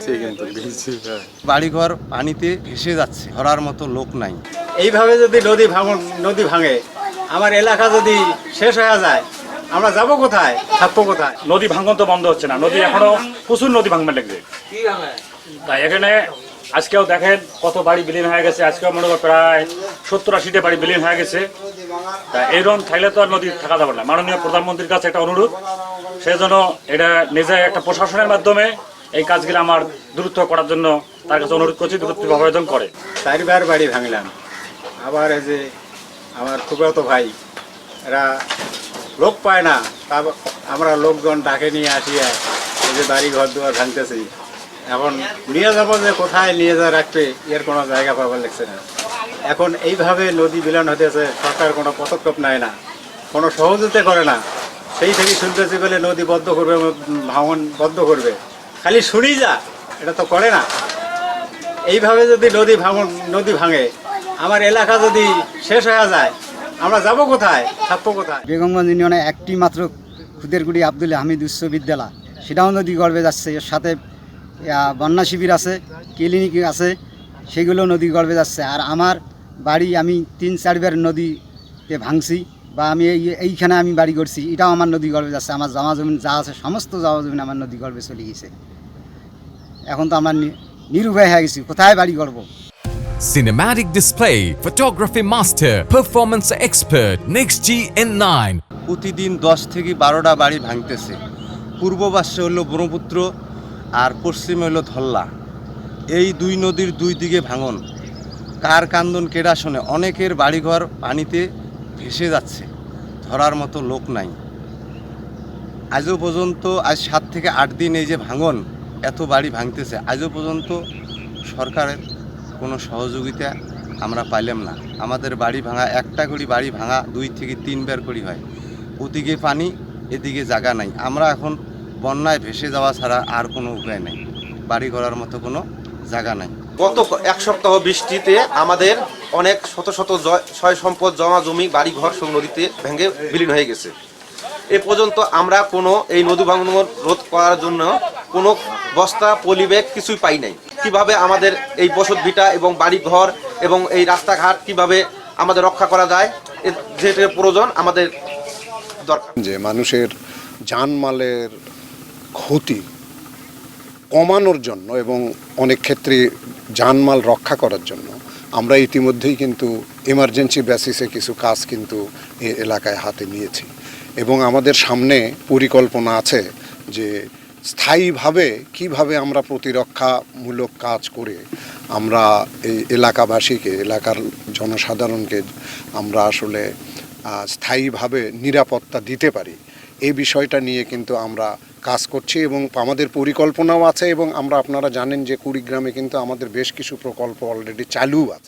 ভিজছে কিন্তু বাড়িঘর পানিতে ভেসে যাচ্ছে, ধরার মতো লোক নাই। এইভাবে যদি নদী ভাঙে, আমার এলাকা যদি শেষ হয়ে যায়, আমরা যাব কোথায়, থাকবো কোথায়? নদী ভাঙন তো বন্ধ হচ্ছে না, নদী এখনো প্রচুর নদী ভাঙবে লাগছে। তাই এখানে আজকেও দেখেন কত বাড়ি বিলীন হয়ে গেছে, আজকেও মনে করো প্রায় 70-80টা বাড়ি বিলীন হয়ে গেছে। তা এইরকম থাকলে তো আর নদী থাকা যাবে না। মাননীয় প্রধানমন্ত্রীর কাছে একটা অনুরোধ, সেই জন্য এটা নিজে একটা প্রশাসনের মাধ্যমে এই কাজগুলো আমার দ্রুত করার জন্য তার কাছে অনুরোধ করছি, দ্রুত আবেদন করে। 4বার বাড়ি ভাঙলাম, আবার এই যে আমার ফুফাতো ভাই, এরা লোক পায় না, তা আমরা লোকজন ডাকে নিয়ে আসিয়া এই যে বাড়ি ঘর দুয়ার ভাঙতেছি। এখন নিয়ে যাবো যে কোথায় নিয়ে যা রাখবে, এর কোনো জায়গা পাবার লাগছে না। এখন এইভাবে নদী বিলীন হতেছে, সরকার কোনো পদক্ষেপ নেয় না, কোনো সহযোগিতা করে না। সেই থেকে শুনতেছি বলে নদী বদ্ধ করবে, ভাঙন বদ্ধ করবে, খালি শুনি যা, এটা তো করে না। এইভাবে যদি নদী ভাঙে, আমার এলাকা যদি শেষ হয়ে যায়, আমরা যাব কোথায়, থাকবো কোথায়? বেগমগঞ্জ ইউনিয়নে একটি মাত্র খুদেরগুড়ি আব্দুল হামিদ উচ্চ বিদ্যালয়, সেটাও নদী গর্ভে যাচ্ছে। এর সাথে বন্যা শিবির আছে, ক্লিনিক আছে, সেগুলো নদী গর্ভে যাচ্ছে। আর আমার বাড়ি আমি 3-4বার নদীতে ভাঙছি, বা আমি এইখানে আমি বাড়ি করছি, এটাও আমার নদী গর্ভে যাচ্ছে। আমার জমা জমিন যা আছে সমস্ত জমা জমিন আমার নদী গর্ভে চলে গেছে। এখন তো আমরা নিরুপায় হয়ে গেছি, কোথায় বাড়ি করবো? Cinematic display, photography master, performance expert, NextG N9. প্রতিদিন 10 থেকে 12টা বাড়ি ভাঙতেছে। পূর্ব পাশে হলো ব্রহ্মপুত্র আর পশ্চিমে হলো ধল্লা। এই দুই নদীর দুই দিকে ভাঙন, কার কান্দন কেডা শোনে। অনেকের বাড়িঘর পানিতে ভেসে যাচ্ছে, ধরার মতো লোক নাই। আজও পর্যন্ত আজ 7 থেকে 8 দিন এই যে ভাঙন, এত বাড়ি ভাঙতেছে, আজও পর্যন্ত সরকারের কোনো সহযোগিতা আমরা পাইলাম না। আমাদের বাড়ি ভাঙা, একটা করে বাড়ি ভাঙা 2 থেকে 3 বার করে হয়। ওদিকে পানি, এদিকে জায়গা নাই। আমরা এখন বন্যায় ভেসে যাওয়া ছাড়া আর কোনো উপায় নেই, বাড়ি করার মতো কোনো জায়গা নাই। গত 1 সপ্তাহ বৃষ্টিতে আমাদের অনেক শত শত সয় সম্পদ, জমা জমি, বাড়ি ঘর সব নদীতে ভেঙে বিলীন হয়ে গেছে। এ পর্যন্ত আমরা কোনো এই নদী ভাঙন রোধ করার জন্য কোনো বস্তা, পলিব্যাগ কিছুই পাই নাই। কিভাবে আমাদের এই বসত ভিটা এবং বাড়ি ঘর এবং এই রাস্তাঘাট কিভাবে আমাদের রক্ষা করা যায়, যেটার প্রয়োজন আমাদের দরকার। যে মানুষের জানমালের ক্ষতি কমানোর জন্য এবং অনেক ক্ষেত্রে জানমাল রক্ষা করার জন্য আমরা ইতিমধ্যেই কিন্তু এমার্জেন্সি বেসিসে কিছু কাজ কিন্তু এই এলাকায় হাতে নিয়েছি, এবং আমাদের সামনে পরিকল্পনা আছে যে স্থায়ীভাবে কিভাবে আমরা প্রতিরক্ষামূলক কাজ করে আমরা এই এলাকাবাসীকে, এলাকার জনসাধারণকে আমরা আসলে স্থায়ীভাবে নিরাপত্তা দিতে পারি, এই বিষয়টা নিয়ে কিন্তু আমরা কাজ করছি এবং আমাদের পরিকল্পনাও আছে। এবং আমরা, আপনারা জানেন যে কুড়িগ্রামে কিন্তু আমাদের বেশ কিছু প্রকল্প অলরেডি চালু আছে।